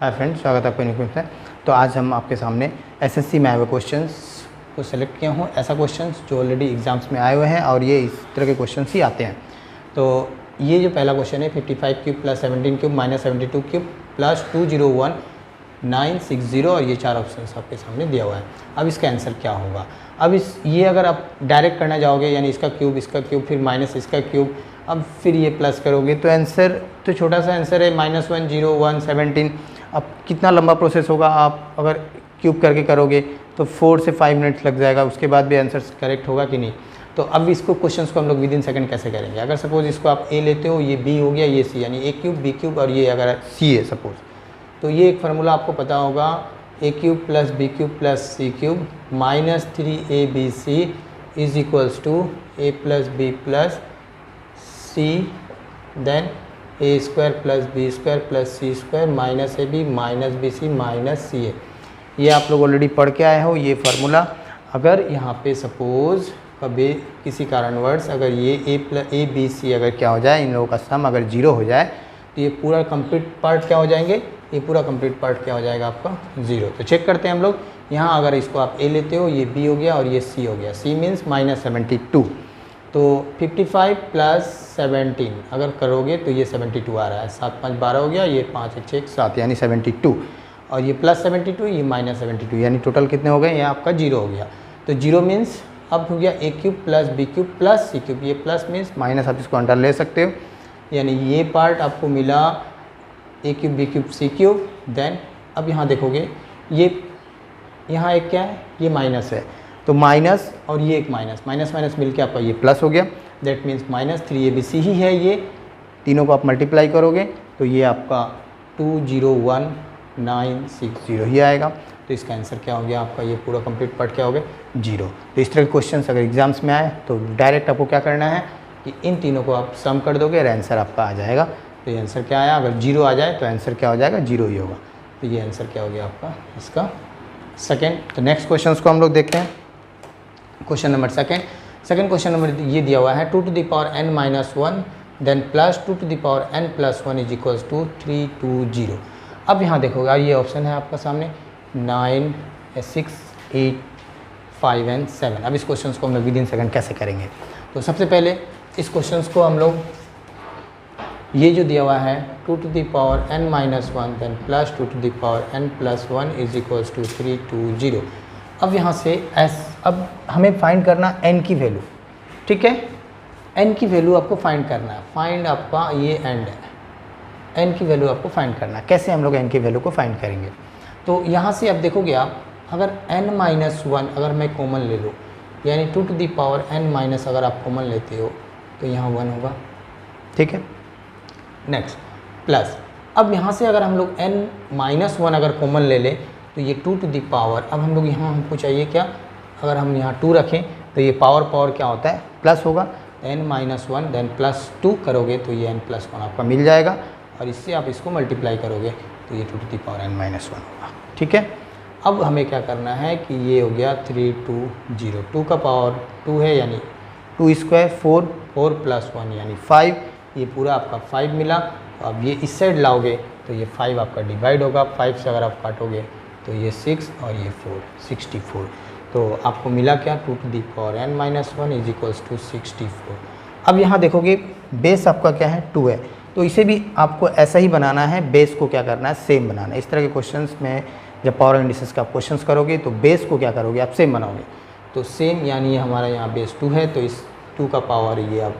Hi friends, स्वागत है आपका न्यू क्लास में। तो आज हम आपके सामने एसएससी में आए हुए क्वेश्चंस को सेलेक्ट किया हूँ, ऐसा क्वेश्चंस जो ऑलरेडी एग्जाम्स में आए हुए हैं और ये इस तरह के क्वेश्चंस ही आते हैं। तो ये जो पहला क्वेश्चन है 55 cube plus 17 cube minus 72 cube plus 201,960 और ये चार ऑप्शन आपके सामने दिया हुआ है। अब इसका आंसर क्या होगा? अब ये अगर आप डायरेक्ट करना चाहोगे यानी इसका क्यूब फिर माइनस इसका क्यूब, अब फिर ये प्लस करोगे तो आंसर तो छोटा सा आंसर है -101,17। अब कितना लंबा प्रोसेस होगा, आप अगर क्यूब करके करोगे तो 4 से 5 मिनट्स लग जाएगा, उसके बाद भी आंसर करेक्ट होगा कि नहीं। तो अब इसको क्वेश्चंस को हम लोग विद इन सेकंड कैसे करेंगे? अगर सपोज इसको आप ए लेते हो, ये बी हो गया, ये सी, यानी ए क्यूब बी क्यूब और ये अगर सी है सपोज, तो ये एक फार्मूला आपको पता होगा a cube plus b cube plus c cube minus 3abc is equals to a plus b plus c then a square plus B square plus c square minus a b minus b c minus c a. ये आप लोग already पढ़ के आए हो ये formula. अगर यहाँ पे सपोज कभी किसी कारणवश अगर ये ए बी सी अगर क्या हो जाए, इन लोगों का सम अगर 0 हो जाए तो ये पूरा कंप्लीट पार्ट क्या हो जाएंगे, ये पूरा कंप्लीट पार्ट क्या हो जाएगा आपका 0। तो चेक करते हैं हम लोग। यहाँ अगर इसको आप ए लेते हो, ये बी हो गया और ये सी हो गया, सी मीन्स -72। तो 55 प्लस 17 अगर करोगे तो ये 72 आ रहा है, 7 5 12 हो गया, ये 5 1 6 1 7 यानी 72 और ये प्लस 72 ये -72 यानी टोटल कितने हो गए, ये आपका 0 हो गया। तो 0 मीन्स अब हो गया a cube plus b cube plus c cube, ये प्लस मीन्स माइनस आप इसको अंडर ले सकते हो, यानी ये पार्ट आपको मिला ए cube B cube C cube. Then अब यहाँ देखोगे ये यहाँ एक क्या है, ये माइनस है, तो माइनस और ये एक माइनस माइनस मिलके आपका ये प्लस हो गया। दैट मीन्स -3abc ही है, ये तीनों को आप मल्टीप्लाई करोगे तो ये आपका 201,960 ही आएगा। तो इसका आंसर क्या हो गया आपका, ये पूरा कंप्लीट पार्ट क्या हो गया 0। तो इस तरह के क्वेश्चंस अगर एग्जाम्स में आए तो डायरेक्ट आपको क्या करना है कि इन तीनों को आप सम कर दोगे और आंसर आपका आ जाएगा। तो ये आंसर क्या आया, अगर 0 आ जाए तो आंसर क्या हो जाएगा, 0 ही होगा। तो ये आंसर क्या हो गया आपका इसका सेकेंड। तो नेक्स्ट क्वेश्चन को हम लोग देखते हैं। Question number second question number ये दिया हुआ है 2 to the power n minus 1 then plus 2 to the power n plus 1 is equals to 320। अब यहाँ देखोगे ये ऑप्शन है आपका सामने 9 6 8 5 एंड 7। अब इस क्वेश्चन को हम लोग विद इन सेकंड कैसे करेंगे? तो सबसे पहले इस क्वेश्चन को हम लोग ये जो दिया हुआ है 2 to the power n minus 1 then plus 2 to the power n plus 1 is equals to 320। अब यहाँ से अब हमें फाइंड करना n की वैल्यू, ठीक है, n की वैल्यू आपको फाइंड करना है। फाइंड आपका ये एंड है, n की वैल्यू आपको फाइंड करना है। कैसे हम लोग n की वैल्यू को फाइंड करेंगे? तो यहाँ से अब देखोगे आप अगर n-1 अगर मैं कॉमन ले लूँ, यानी 2 to the power n- अगर आप कॉमन लेते हो तो यहाँ 1 होगा, ठीक है। नेक्स्ट प्लस अब यहाँ से अगर हम लोग n-1 अगर कॉमन ले लें तो ये 2 to the power, अब हम लोग यहाँ हमको चाहिए क्या, अगर हम यहाँ 2 रखें तो ये पावर क्या होता है प्लस होगा, n-1 देन प्लस 2 करोगे तो ये n+1 आपका मिल जाएगा और इससे आप इसको मल्टीप्लाई करोगे तो ये 2 to the power n-1 होगा, ठीक है। अब हमें क्या करना है कि ये हो गया 320, 2 का पावर 2 है यानी 2 स्क्वायर 4 4 प्लस 1 यानी 5, ये पूरा आपका 5 मिला। अब ये इस साइड लाओगे तो ये 5 आपका डिवाइड होगा, 5 से अगर आप काटोगे तो ये 6 और ये 4 64। तो आपको मिला क्या 2 to the power n-1 is equals to 64। अब यहाँ देखोगे बेस आपका क्या है 2 है, तो इसे भी आपको ऐसा ही बनाना है, बेस को क्या करना है सेम बनाना है। इस तरह के क्वेश्चंस में जब पावर इंडिसेस का क्वेश्चंस करोगे तो बेस को क्या करोगे आप सेम बनाओगे। तो सेम यानी हमारा यहाँ बेस 2 है तो इस 2 का पावर ये अब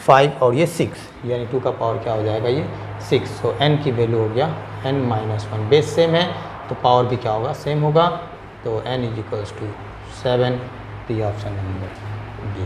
5 और ये 6 यानी 2 का पावर क्या हो जाएगा ये 6। तो n की वैल्यू हो गया n-1, बेस सेम है तो पावर भी क्या होगा सेम होगा, तो n इज इक्वल्स टू 7। तो ये ऑप्शन नंबर बी।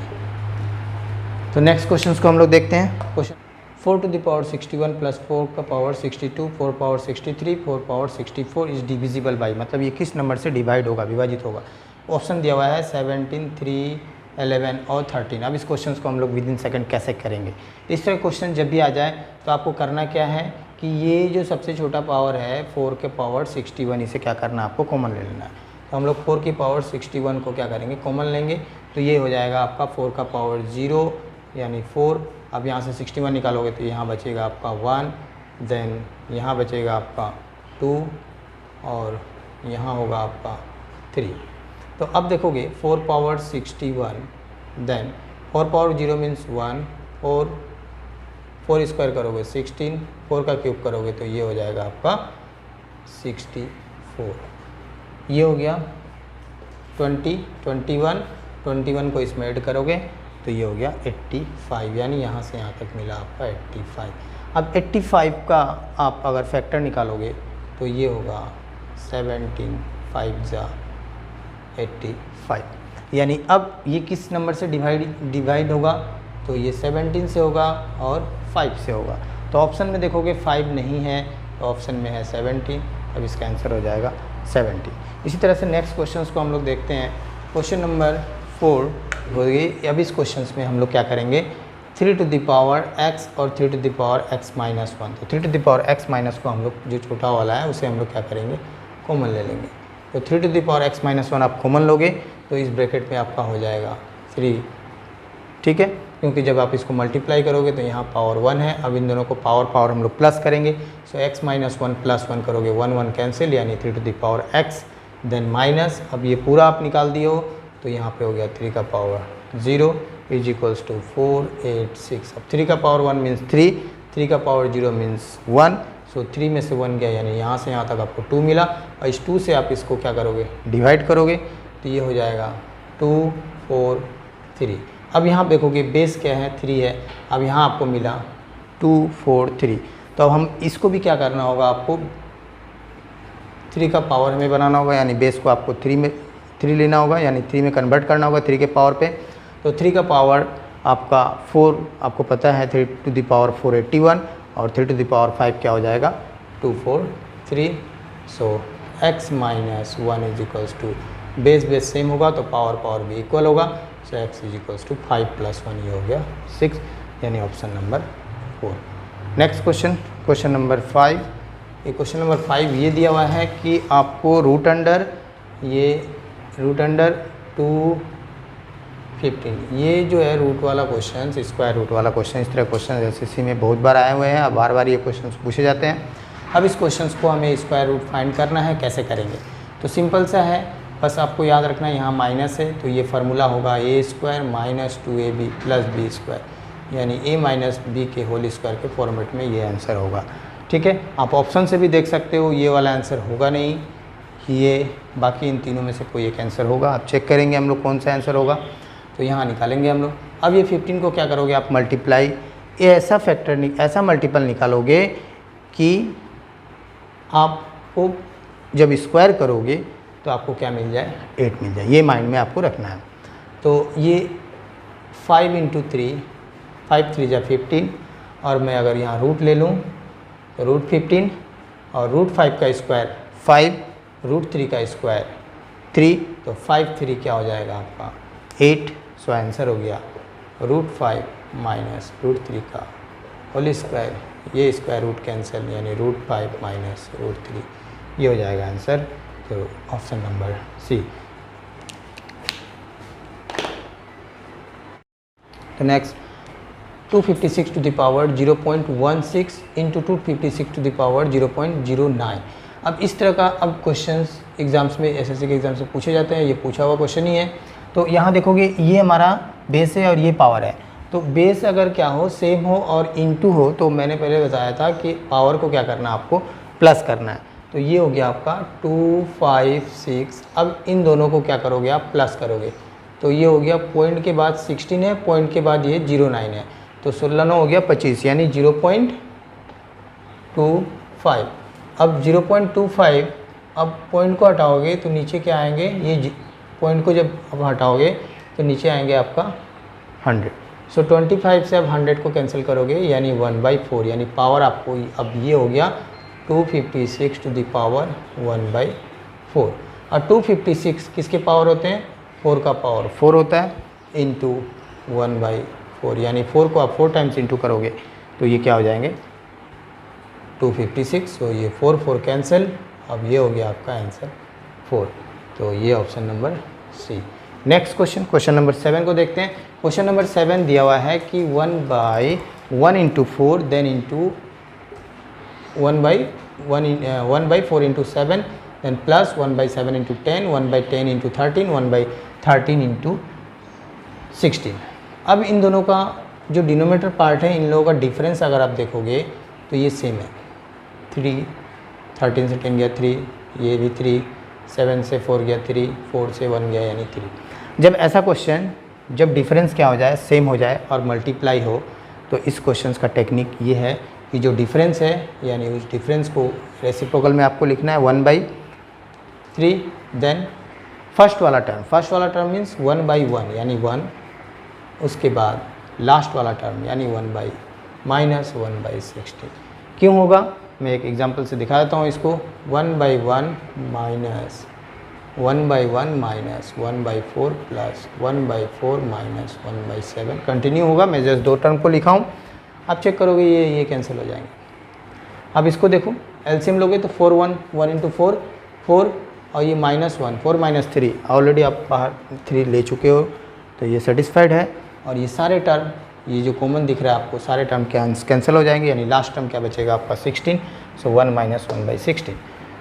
तो नेक्स्ट क्वेश्चन को हम लोग देखते हैं। Question 4 to the power 61 plus 4 का power 62 4 power 63 4 power 64 is divisible by, मतलब ये किस नंबर से डिवाइड होगा, विभाजित होगा। ऑप्शन दिया हुआ है 17 3 11 और 13। अब इस क्वेश्चन को हम लोग विद इन सेकंड कैसे करेंगे? इस तरह क्वेश्चन जब भी आ जाए तो आपको करना क्या है कि ये जो सबसे छोटा पावर है 4 के पावर 61, इसे क्या करना है आपको कॉमन ले लेना है। तो हम लोग 4 की पावर 61 को क्या करेंगे कॉमन लेंगे, तो ये हो जाएगा आपका 4 का पावर 0 यानी 4। अब यहाँ से 61 निकालोगे तो यहाँ बचेगा आपका 1, देन यहाँ बचेगा आपका 2 और यहाँ होगा आपका 3। तो अब देखोगे 4 power 61, then 4 power 0 means 1, 4 square करोगे 16, 4 का क्यूब करोगे तो ये हो जाएगा आपका 64। ये हो गया 21 को इसमें ऐड करोगे तो ये हो गया 85, यानी यहाँ से यहाँ तक मिला आपका 85। अब 85 का आप अगर फैक्टर निकालोगे तो ये होगा 17 5 जा 85, यानी अब ये किस नंबर से डिवाइड होगा, तो ये 17 से होगा और 5 से होगा। तो ऑप्शन में देखोगे 5 नहीं है, तो ऑप्शन में है 17, अब इसका आंसर हो जाएगा 70। इसी तरह से नेक्स्ट क्वेश्चन को हम लोग देखते हैं। क्वेश्चन नंबर 4 हो गई। अब इस क्वेश्चन में हम लोग क्या करेंगे, 3 टू द पावर x और 3 to the power x minus 1। तो 3 to the power x minus को हम लोग जो छोटा वाला है उसे हम लोग क्या करेंगे, कॉमन ले लेंगे। तो 3 to the power x minus 1 आप कॉमन लोगे तो इस ब्रैकेट में आपका हो जाएगा 3, ठीक है, क्योंकि जब आप इसको मल्टीप्लाई करोगे तो यहाँ पावर 1 है। अब इन दोनों को पावर हम लोग प्लस करेंगे। सो x माइनस 1 प्लस 1 करोगे 1 कैंसिल, यानी 3 to the power x, then minus, अब ये पूरा आप निकाल दिए हो तो यहाँ पे हो गया 3 का पावर 0 इज इक्वल्स टू 4 8 6। अब 3 का पावर 1 मीन्स 3, 3 का पावर 0 मीन्स 1, सो 3 में से 1 गया, यानी यहाँ से यहाँ तक आपको 2 मिला। और इस 2 से आप इसको क्या करोगे, डिवाइड करोगे तो ये हो जाएगा 2 4 3। अब यहाँ देखोगे बेस क्या है, 3 है। अब यहाँ आपको मिला 2 4 3, तो अब हम इसको भी क्या करना होगा, आपको 3 का पावर हमें बनाना होगा, यानी बेस को आपको 3 लेना होगा, यानी 3 में कन्वर्ट करना होगा 3 के पावर पे। तो 3 का पावर आपका 4 आपको पता है, 3 टू द पावर 4 81, और 3 टू द पावर 5 क्या हो जाएगा 2 4 3। So x minus 1 is equals to base same होगा तो पावर भी इक्वल होगा। So x is equals to 5 plus 1, ये हो गया 6, यानी option number 4। Next question number 5। ये क्वेश्चन नंबर 5 ये दिया हुआ है कि आपको रूट अंडर 215, ये जो है रूट वाला क्वेश्चन, स्क्वायर रूट वाला क्वेश्चन, इस तरह क्वेश्चन एसएससी में बहुत बार आए हुए हैं, अब बार ये क्वेश्चन पूछे जाते हैं। अब इस क्वेश्चन को हमें स्क्वायर रूट फाइंड करना है, कैसे करेंगे, तो सिंपल सा है, बस आपको याद रखना है यहाँ माइनस है तो ये फार्मूला होगा a square minus 2ab plus B square, यानी a माइनस बी के होल स्क्वायर के फॉर्मेट में ये आंसर होगा। ठीक है, आप ऑप्शन से भी देख सकते हो, ये वाला आंसर होगा नहीं, ये बाकी इन तीनों में से कोई एक आंसर होगा। आप चेक करेंगे हम लोग कौन सा आंसर होगा, तो यहाँ निकालेंगे हम लोग। अब ये 15 को क्या करोगे आप, मल्टीप्लाई, ये ऐसा मल्टीपल निकालोगे कि आपको जब स्क्वायर करोगे तो आपको क्या मिल जाए, 8 मिल जाए। ये माइंड में आपको रखना है। तो ये 5 × 3, 5 3 जा 15, और मैं अगर यहाँ रूट ले लूँ तो रूट 15 और रूट 5 का स्क्वायर 5, रूट 3 का स्क्वायर 3, तो 5 3 क्या हो जाएगा आपका 8। सो आंसर हो गया रूट 5 माइनस रूट 3 का होल स्क्वायर, ये स्क्वायर रूट कैंसिल, यानी रूट 5 माइनस रूट 3, ये हो जाएगा आंसर। तो ऑप्शन नंबर सी। तो next 256 to the power 0.16 into 256 to the power 0.09। अब इस तरह का अब क्वेश्चंस एग्जाम्स में, एसएससी के एग्जाम्स में पूछे जाते हैं, ये पूछा हुआ क्वेश्चन ही है। तो यहाँ देखोगे ये हमारा बेस है और ये पावर है, तो बेस अगर क्या हो, सेम हो और इनटू हो, तो मैंने पहले बताया था कि पावर को क्या करना, आपको प्लस करना है। तो ये हो गया आपका 2 5 6। अब इन दोनों को क्या करोगे आप, प्लस करोगे, तो ये हो गया पॉइंट के बाद 16 है, पॉइंट के बाद ये 09 है, तो 16 9 हो गया 25, यानी 0.25। अब 0.25, अब पॉइंट को हटाओगे तो नीचे क्या आएंगे, ये पॉइंट को जब अब हटाओगे तो नीचे आएंगे आपका 100। सो 25 से अब 100 को कैंसिल करोगे, यानी 1/4, यानी पावर आपको अब ये हो गया 256 टू द पावर 1/4। और 256 किसके पावर होते हैं, 4 का पावर 4 होता है, इंटू 1/4, यानी 4 को आप 4 टाइम्स इंटू करोगे तो ये क्या हो जाएंगे 256। तो ये 4 4 कैंसिल, अब ये हो गया आपका आंसर 4। तो ये option number C. Next question number 7 को देखते हैं। क्वेश्चन नंबर 7 दिया हुआ है कि 1/1 × 4 then into 1/4 1/4 into 7, then plus 1/7 into 10, 1/10 into 13, 1/13 into 16। अब इन दोनों का जो डिनोमिनेटर पार्ट है, इन लोगों का डिफरेंस अगर आप देखोगे तो ये सेम है। 3, 13 से 10 गया 3, ये भी 3, 7 से 4 गया 3, 4 से 1 गया यानी 3। जब ऐसा क्वेश्चन, जब डिफरेंस क्या हो जाए, सेम हो जाए और मल्टीप्लाई हो, तो इस क्वेश्चन का टेक्निक ये है कि जो डिफरेंस है यानी उस डिफरेंस को रेसिप्रोकल में आपको लिखना है 1/3, देन फर्स्ट वाला टर्म मीन्स 1/1 यानी 1, उसके बाद लास्ट वाला टर्म यानी 1/-1/16। क्यों होगा, मैं एक एग्जांपल से दिखा देता हूँ इसको। 1/1 minus 1/1 minus 1/4 plus 1/4 minus 1/7 continue होगा। मैं जस्ट दो टर्म को लिखा हूँ, आप चेक करोगे ये कैंसिल हो जाएंगे। अब इसको देखो, एलसीएम लोगे तो 4 1 इंटू 4 4 और ये -1 4 - 3, ऑलरेडी आप बाहर 3 ले चुके हो तो ये सेटिस्फाइड है। और ये सारे टर्म, ये जो कॉमन दिख रहा है आपको, सारे टर्म कैंसिल हो जाएंगे यानी लास्ट टर्म क्या बचेगा आपका 16। सो 1 - 1/16,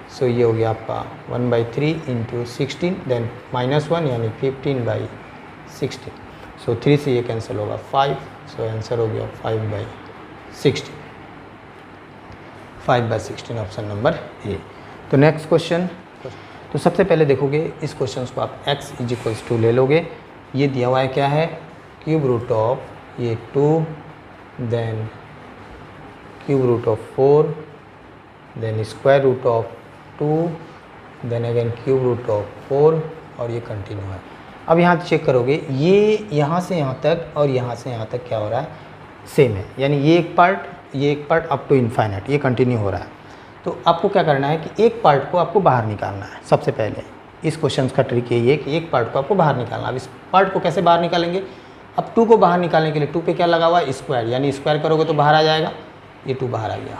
सो ये हो गया आपका 1/3 इंटू 16, देन -1 यानी 15/16। सो 3 से ये कैंसिल होगा 5, सो आंसर हो गया 5/16। 5/16 ऑप्शन नंबर ए। तो नेक्स्ट क्वेश्चन, तो सबसे पहले देखोगे इस क्वेश्चन को आप x = 2 ले लोगे। ये दिया हुआ है क्या है, क्यूब रूट ऑफ ये 2, then cube root of 4, then square root of 2, then again cube root of 4 और ये कंटिन्यू है। अब यहाँ चेक करोगे, ये यहाँ से यहाँ तक और यहाँ से यहाँ तक क्या हो रहा है, सेम है, यानी ये एक पार्ट अप टू इन्फाइनाइट ये कंटिन्यू हो रहा है। तो आपको क्या करना है कि एक पार्ट को आपको बाहर निकालना है। सबसे पहले इस क्वेश्चन का ट्रिक यही है कि एक पार्ट को आपको बाहर निकालना है। अब इस पार्ट को कैसे बाहर निकालेंगे, अब 2 को बाहर निकालने के लिए 2 पे क्या लगा हुआ है, स्क्वायर, यानी स्क्वायर करोगे तो बाहर आ जाएगा, ये 2 बाहर आ गया,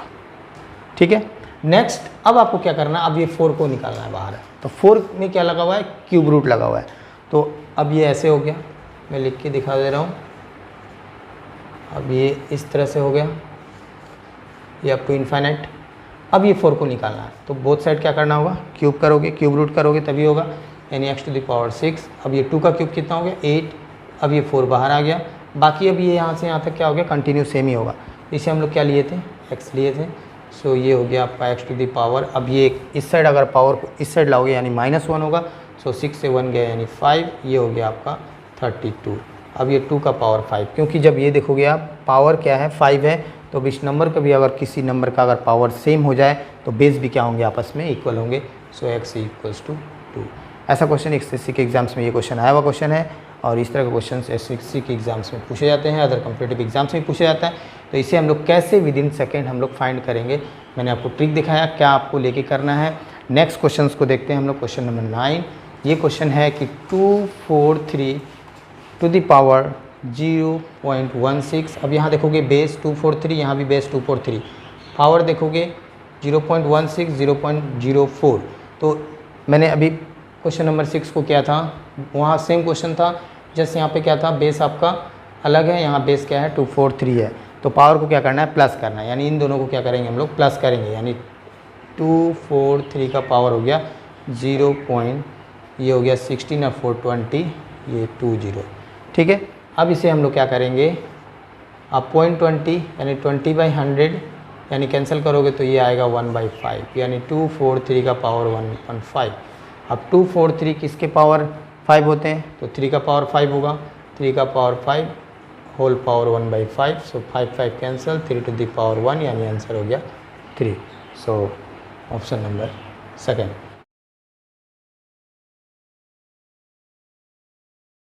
ठीक है। नेक्स्ट अब आपको क्या करना है, अब ये 4 को निकालना है बाहर। तो 4 में क्या लगा हुआ है, क्यूब रूट लगा हुआ है। तो अब ये ऐसे हो गया, मैं लिख के दिखा दे रहा हूँ। अब ये इस तरह से हो गया, ये अप टू इन्फाइनाइट। अब ये 4 को निकालना है, तो बोथ साइड क्या करना होगा, क्यूब करोगे, क्यूब रूट करोगे तभी होगा, यानी x⁻6। अब ये 2 का क्यूब कितना हो गया 8, अब ये 4 बाहर आ गया। बाकी अब ये यहाँ से यहाँ तक क्या हो गया, कंटिन्यू सेम ही होगा। इसे हम लोग क्या लिए थे, x लिए थे। सो ये हो गया आपका x⁻। अब ये इस साइड अगर पावर को इस साइड लाओगे यानी -1 होगा। सो 6 से 1 गया यानी 5, ये हो गया आपका 32। अब ये 2 का पावर 5, क्योंकि जब ये देखोगे आप पावर क्या है 5 है, तो इस नंबर का भी अगर किसी नंबर का अगर पावर सेम हो जाए तो बेस भी क्या होंगे, आपस में इक्वल होंगे। सो x = 2। ऐसा क्वेश्चन एसएससी के एग्जाम्स में ये क्वेश्चन आया हुआ क्वेश्चन है, और इस तरह के क्वेश्चन एसएससी के एग्जाम्स में पूछे जाते हैं, अदर कॉम्पिटिटिव एग्जाम्स में पूछे जाता है। तो इसे हम लोग कैसे विदिन सेकेंड हम लोग फाइंड करेंगे, मैंने आपको ट्रिक दिखाया, क्या आपको लेके करना है। नेक्स्ट क्वेश्चन को देखते हैं हम लोग, क्वेश्चन नंबर 9। ये क्वेश्चन है कि 243 टू द पावर 0.16। अब यहाँ देखोगे बेस 243, यहाँ भी बेस 243, पावर देखोगे 0.16 0.04। तो मैंने अभी क्वेश्चन नंबर 6 को क्या था, वहाँ सेम क्वेश्चन था, जैसे यहाँ पे क्या था, बेस आपका अलग है, यहाँ बेस क्या है 243 है। तो पावर को क्या करना है, प्लस करना है, यानी इन दोनों को क्या करेंगे हम लोग, प्लस करेंगे, यानी 243 का पावर हो गया 0. ये हो गया 16 और 420, ये 20, ठीक है। अब इसे हम लोग क्या करेंगे, अब 0.20 यानी 20/100 यानी कैंसिल करोगे तो ये आएगा 1/5, यानी 243 का पावर 1.5। अब 243 किसके पावर 5 होते हैं, तो 3 का पावर 5 होगा, 3 का power 5 whole power 1/5। So 5 cancel, 3 to the power 1 यानी आंसर हो गया 3। So option number second.